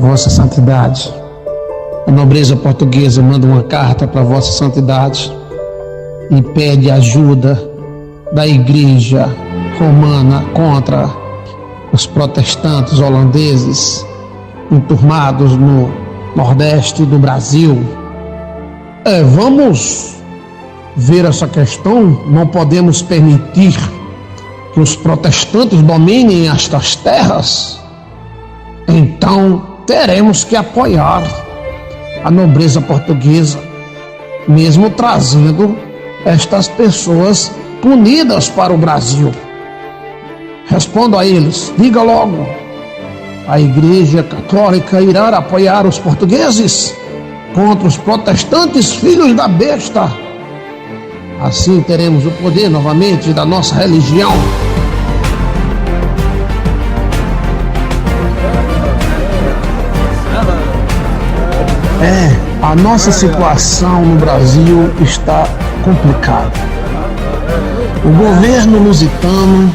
Vossa Santidade. A nobreza portuguesa manda uma carta para Vossa Santidade e pede ajuda da Igreja Romana contra os protestantes holandeses enturmados no Nordeste do Brasil. Vamos ver essa questão. Não podemos permitir que os protestantes dominem estas terras. Então teremos que apoiar a nobreza portuguesa, mesmo trazendo estas pessoas punidas para o Brasil. Responda a eles, diga logo: a Igreja Católica irá apoiar os portugueses contra os protestantes filhos da besta. Assim teremos o poder novamente da nossa religião. A nossa situação no Brasil está complicada. O governo lusitano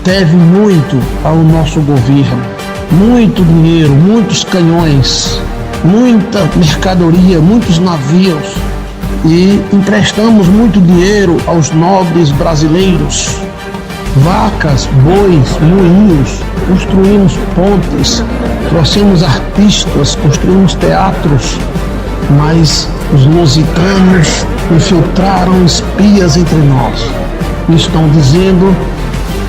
deve muito ao nosso governo. Muito dinheiro, muitos canhões, muita mercadoria, muitos navios. E emprestamos muito dinheiro aos nobres brasileiros. Vacas, bois, moinhos, construímos pontes, trouxemos artistas, construímos teatros, mas os lusitanos infiltraram espias entre nós. Estão dizendo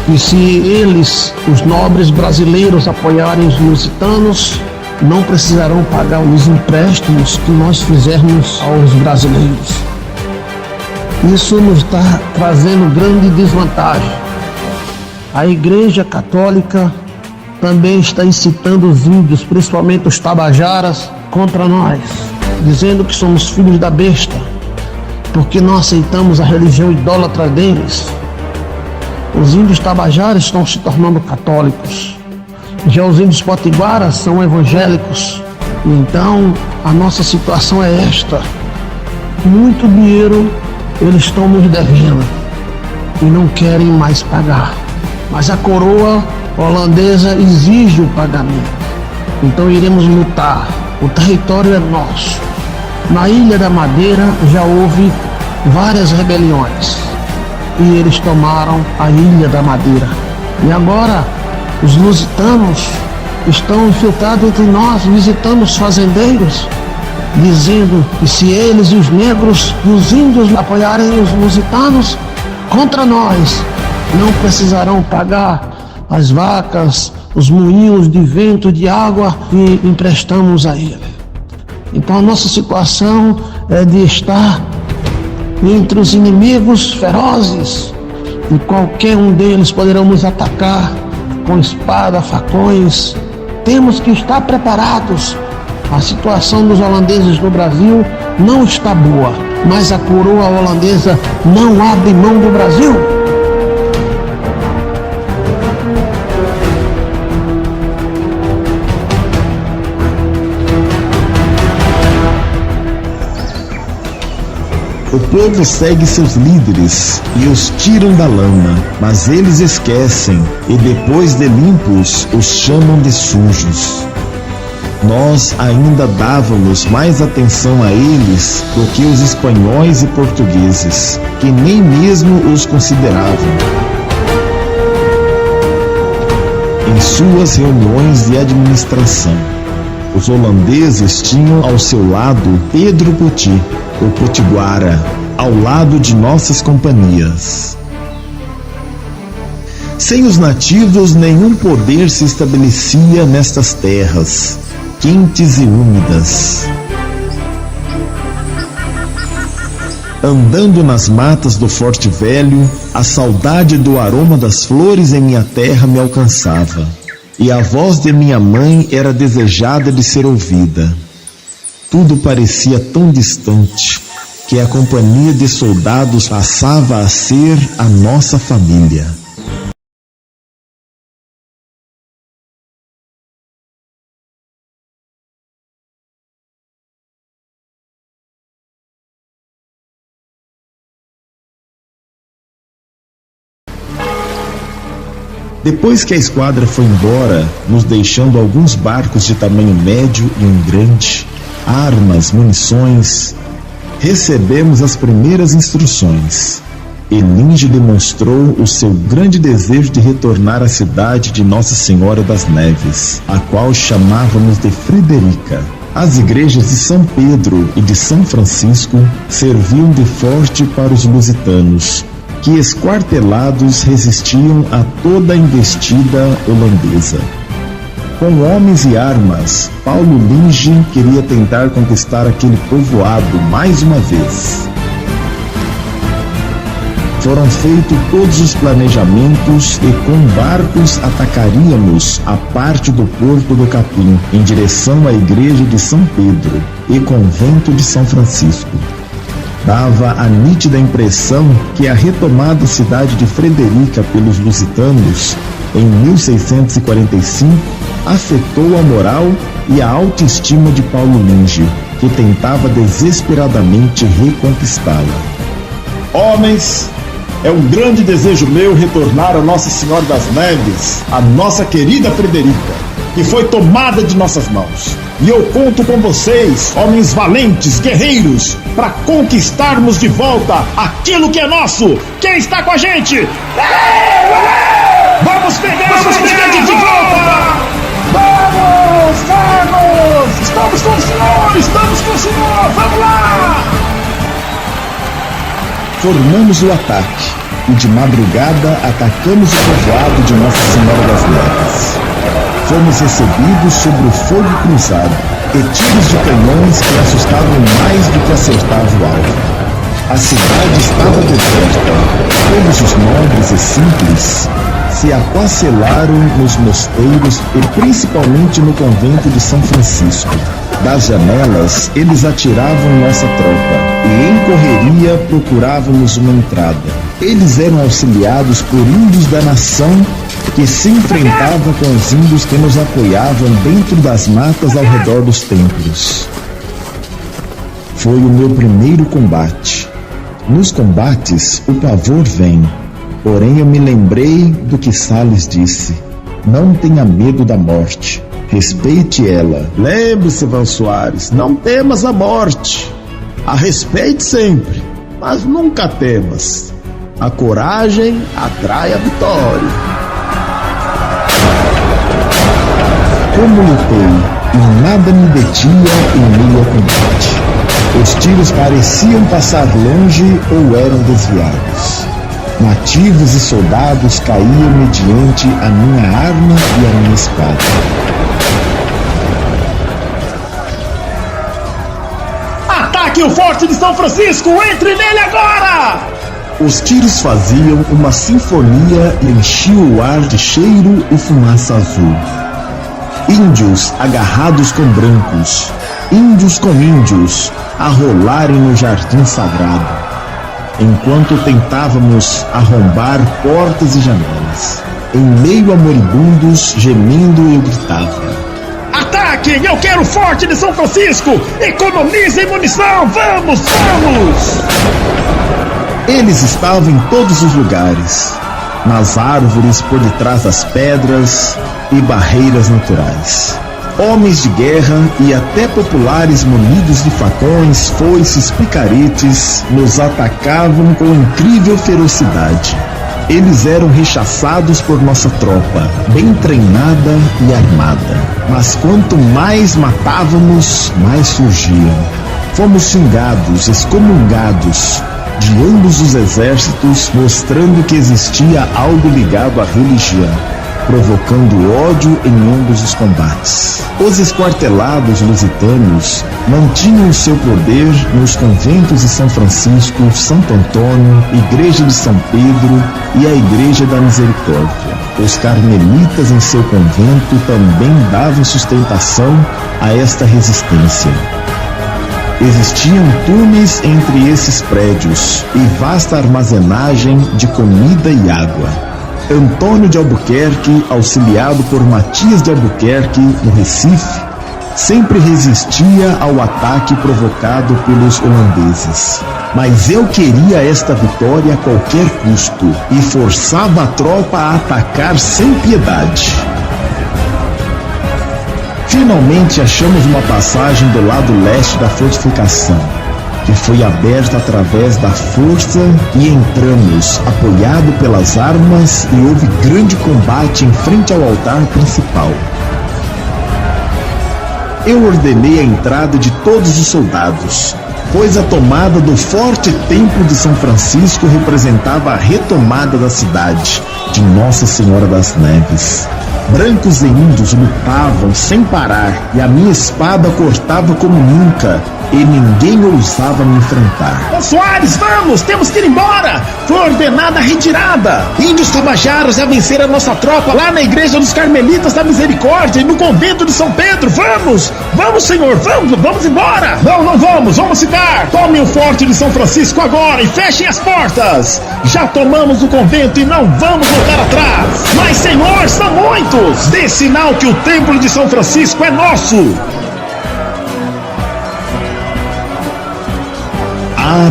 que se eles, os nobres brasileiros, apoiarem os lusitanos, não precisarão pagar os empréstimos que nós fizermos aos brasileiros. Isso nos está trazendo grande desvantagem. A Igreja Católica também está incitando os índios, principalmente os tabajaras, contra nós, dizendo que somos filhos da besta, porque não aceitamos a religião idólatra deles. Os índios tabajaras estão se tornando católicos. Já os índios potiguaras são evangélicos. Então, a nossa situação é esta. Muito dinheiro eles estão nos devendo e não querem mais pagar. Mas a coroa holandesa exige o pagamento. Então iremos lutar. O território é nosso. Na Ilha da Madeira já houve várias rebeliões e eles tomaram a Ilha da Madeira. E agora os lusitanos estão infiltrados entre nós, visitando os fazendeiros, dizendo que se eles e os negros e os índios apoiarem os lusitanos contra nós, não precisarão pagar as vacas, os moinhos de vento, de água que emprestamos a ele. Então a nossa situação é de estar entre os inimigos ferozes e qualquer um deles poderão nos atacar com espada, facões. Temos que estar preparados. A situação dos holandeses no Brasil não está boa, mas a coroa holandesa não abre mão do Brasil. O povo segue seus líderes e os tiram da lama, mas eles esquecem e depois de limpos os chamam de sujos. Nós ainda dávamos mais atenção a eles do que os espanhóis e portugueses, que nem mesmo os consideravam. Em suas reuniões de administração, os holandeses tinham ao seu lado Pedro Poti, o potiguara, ao lado de nossas companhias. Sem os nativos, nenhum poder se estabelecia nestas terras, quentes e úmidas. Andando nas matas do Forte Velho, a saudade do aroma das flores em minha terra me alcançava, e a voz de minha mãe era desejada de ser ouvida. Tudo parecia tão distante que a companhia de soldados passava a ser a nossa família. Depois que a esquadra foi embora, nos deixando alguns barcos de tamanho médio e um grande, armas, munições, recebemos as primeiras instruções. Elinge demonstrou o seu grande desejo de retornar à cidade de Nossa Senhora das Neves, a qual chamávamos de Frederica. As igrejas de São Pedro e de São Francisco serviam de forte para os lusitanos, que esquartelados resistiam a toda a investida holandesa. Com homens e armas, Paulo Linge queria tentar conquistar aquele povoado mais uma vez. Foram feitos todos os planejamentos e com barcos atacaríamos a parte do Porto do Capim, em direção à igreja de São Pedro e convento de São Francisco. Dava a nítida impressão que a retomada cidade de Frederica pelos lusitanos em 1645 afetou a moral e a autoestima de Paulo Linge, que tentava desesperadamente reconquistá-la. Homens, é um grande desejo meu retornar a Nossa Senhora das Neves, a nossa querida Frederica, que foi tomada de nossas mãos. E eu conto com vocês, homens valentes, guerreiros, para conquistarmos de volta aquilo que é nosso. Quem está com a gente? Vamos pegar essa cidade de volta! Vamos! Estamos com o senhor! Vamos lá! Formamos o ataque e de madrugada atacamos o povoado de Nossa Senhora das Neves. Fomos recebidos sobre o fogo cruzado e tiros de canhões que assustavam mais do que acertavam o alvo. A cidade estava deserta. Todos os nobres e simples se aquarcelaram nos mosteiros e principalmente no convento de São Francisco. Das janelas, eles atiravam nossa tropa e em correria procurávamos uma entrada. Eles eram auxiliados por índios da nação que se enfrentava com os índios que nos apoiavam dentro das matas ao redor dos templos. Foi o meu primeiro combate. Nos combates, o pavor vem. Porém, eu me lembrei do que Salles disse: não tenha medo da morte. Respeite ela. Lembre-se, Val Soares, não temas a morte. A respeite sempre, mas nunca temas. A coragem atrai a vitória. Como lutei, e nada me detinha em meio ao combate. Os tiros pareciam passar longe ou eram desviados. Nativos e soldados caíam mediante a minha arma e a minha espada. Ataque o forte de São Francisco! Entre nele agora! Os tiros faziam uma sinfonia e enchiam o ar de cheiro e fumaça azul. Índios agarrados com brancos, índios com índios, a rolarem no jardim sagrado, enquanto tentávamos arrombar portas e janelas. Em meio a moribundos, gemendo, eu gritava: ataquem! Eu quero o forte de São Francisco! Economizem munição! Vamos, vamos! Eles estavam em todos os lugares, nas árvores, por detrás das pedras e barreiras naturais. Homens de guerra e até populares munidos de facões, foices, picaretes nos atacavam com incrível ferocidade. Eles eram rechaçados por nossa tropa, bem treinada e armada. Mas quanto mais matávamos, mais surgiam. Fomos xingados, excomungados de ambos os exércitos, mostrando que existia algo ligado à religião, provocando ódio em ambos os combates. Os esquartelados lusitanos mantinham seu poder nos conventos de São Francisco, Santo Antônio, Igreja de São Pedro e a Igreja da Misericórdia. Os carmelitas em seu convento também davam sustentação a esta resistência. Existiam túneis entre esses prédios e vasta armazenagem de comida e água. Antônio de Albuquerque, auxiliado por Matias de Albuquerque, no Recife, sempre resistia ao ataque provocado pelos holandeses. Mas eu queria esta vitória a qualquer custo e forçava a tropa a atacar sem piedade. Finalmente achamos uma passagem do lado leste da fortificação, que foi aberta através da força, e entramos, apoiado pelas armas, e houve grande combate em frente ao altar principal. Eu ordenei a entrada de todos os soldados, pois a tomada do forte templo de São Francisco representava a retomada da cidade de Nossa Senhora das Neves. Brancos e índios lutavam sem parar, e a minha espada cortava como nunca, e ninguém ousava me enfrentar. Ô Soares, vamos! Temos que ir embora! Foi ordenada a retirada! Índios tabajaros já venceram a nossa tropa lá na igreja dos Carmelitas da Misericórdia e no convento de São Pedro! Vamos! Vamos, senhor! Vamos embora! Não vamos! Vamos ficar! Tomem o forte de São Francisco agora e fechem as portas! Já tomamos o convento e não vamos voltar atrás! Mas, senhor, são muitos! Dê sinal que o templo de São Francisco é nosso!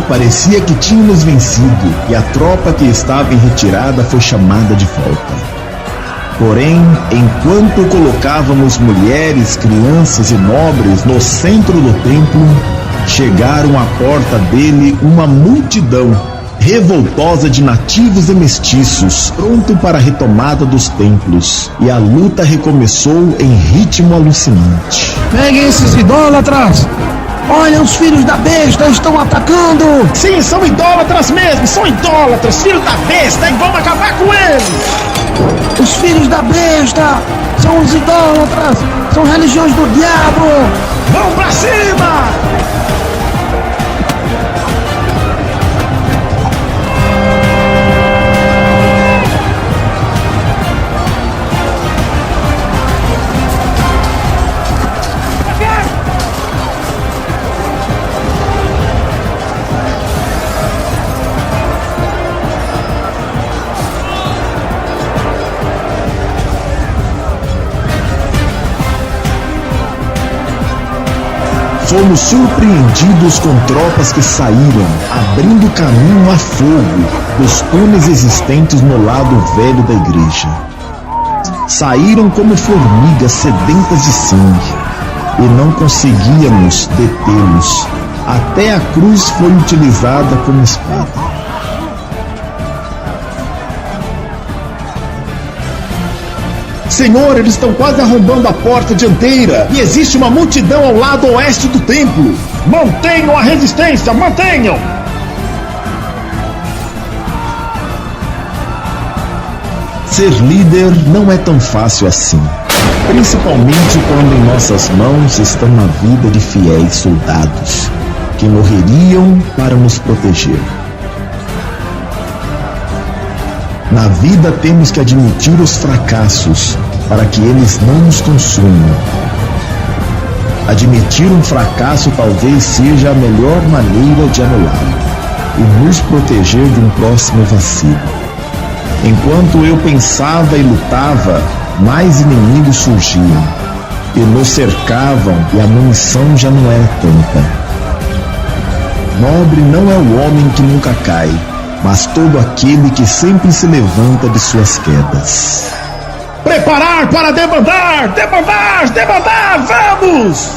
Parecia que tínhamos vencido, e a tropa que estava em retirada foi chamada de volta. Porém, enquanto colocávamos mulheres, crianças e nobres no centro do templo, chegaram à porta dele uma multidão revoltosa de nativos e mestiços, pronto para a retomada dos templos, e a luta recomeçou em ritmo alucinante. Peguem esses idólatras! Olha, os filhos da besta estão atacando! Sim, são idólatras mesmo! São idólatras, filhos da besta! E vamos acabar com eles! Os filhos da besta são os idólatras! São religiões do diabo! Vamos pra cima! Fomos surpreendidos com tropas que saíram, abrindo caminho a fogo dos túneis existentes no lado velho da igreja. Saíram como formigas sedentas de sangue, e não conseguíamos detê-los. Até a cruz foi utilizada como espada. Senhor, eles estão quase arrombando a porta dianteira e existe uma multidão ao lado oeste do templo. Mantenham a resistência, mantenham! Ser líder não é tão fácil assim, principalmente quando em nossas mãos estão a vida de fiéis soldados que morreriam para nos proteger. Na vida temos que admitir os fracassos para que eles não nos consumam. Admitir um fracasso talvez seja a melhor maneira de anulá-lo e nos proteger de um próximo vacilo. Enquanto eu pensava e lutava, mais inimigos surgiam e nos cercavam, e a munição já não era tanta. Nobre não é o homem que nunca cai, mas todo aquele que sempre se levanta de suas quedas. Preparar para debandar! Debandar! Debandar! Vamos!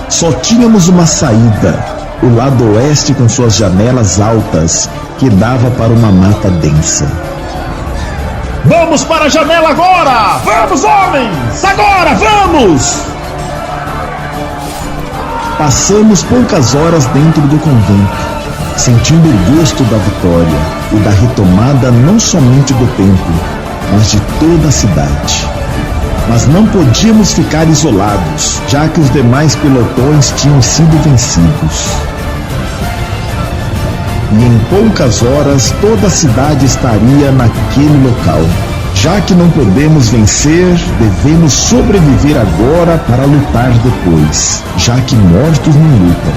Só tínhamos uma saída, o lado oeste com suas janelas altas, que dava para uma mata densa. Vamos para a janela agora! Vamos, homens! Agora, vamos! Passamos poucas horas dentro do convento, sentindo o gosto da vitória e da retomada não somente do templo, mas de toda a cidade. Mas não podíamos ficar isolados, já que os demais pelotões tinham sido vencidos. E em poucas horas toda a cidade estaria naquele local. Já que não podemos vencer, devemos sobreviver agora para lutar depois, já que mortos não lutam.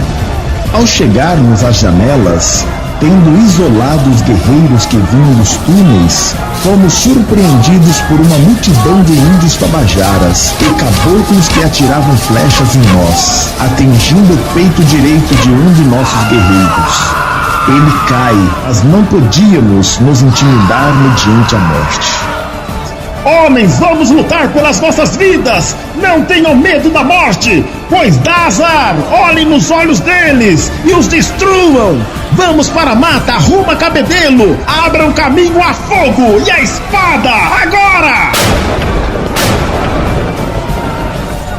Ao chegarmos às janelas, Tendo isolado os guerreiros que vinham dos túneis, fomos surpreendidos por uma multidão de índios tabajaras e caboclos que atiravam flechas em nós, atingindo o peito direito de um de nossos guerreiros. Ele cai, mas não podíamos nos intimidar mediante a morte. Homens, vamos lutar pelas nossas vidas! Não tenham medo da morte, pois dá azar! Olhem nos olhos deles e os destruam! Vamos para a mata, rumo a Cabedelo! Abram caminho a fogo e a espada, agora!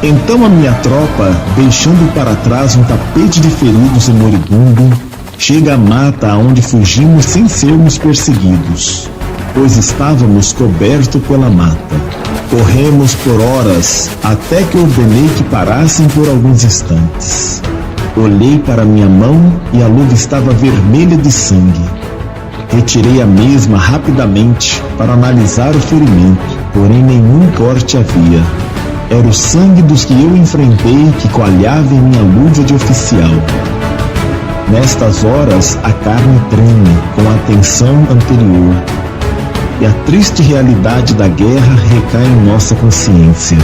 Então a minha tropa, deixando para trás um tapete de feridos e moribundo, chega à mata aonde fugimos sem sermos perseguidos, pois estávamos cobertos pela mata. Corremos por horas, até que ordenei que parassem por alguns instantes. Olhei para minha mão e a luva estava vermelha de sangue. Retirei a mesma rapidamente para analisar o ferimento, porém nenhum corte havia. Era o sangue dos que eu enfrentei que coalhava em minha luva de oficial. Nestas horas, a carne treme com a tensão anterior, e a triste realidade da guerra recai em nossa consciência.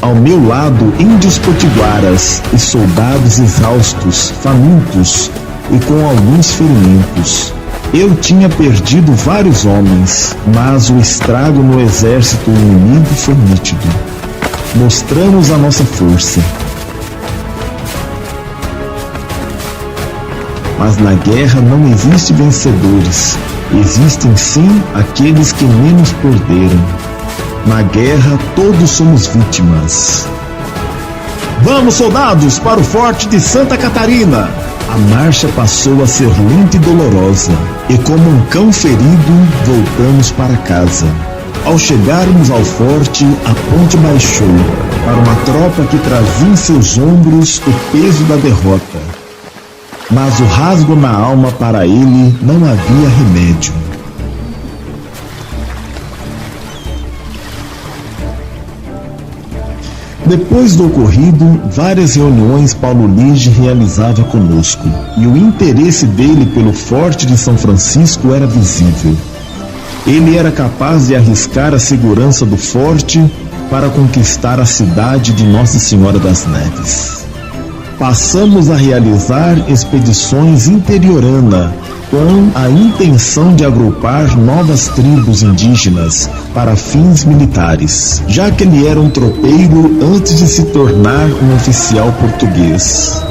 Ao meu lado, índios potiguaras e soldados exaustos, famintos e com alguns ferimentos. Eu tinha perdido vários homens, mas o estrago no exército inimigo foi nítido. Mostramos a nossa força. Mas na guerra não existe vencedores, existem sim aqueles que menos perderam. Na guerra todos somos vítimas. Vamos, soldados, para o forte de Santa Catarina! A marcha passou a ser lenta e dolorosa, e como um cão ferido, voltamos para casa. Ao chegarmos ao forte, a ponte baixou para uma tropa que trazia em seus ombros o peso da derrota. Mas o rasgo na alma para ele não havia remédio. Depois do ocorrido, várias reuniões Paulo Lige realizava conosco, e o interesse dele pelo Forte de São Francisco era visível. Ele era capaz de arriscar a segurança do forte para conquistar a cidade de Nossa Senhora das Neves. Passamos a realizar expedições interiorana com a intenção de agrupar novas tribos indígenas para fins militares, já que ele era um tropeiro antes de se tornar um oficial português.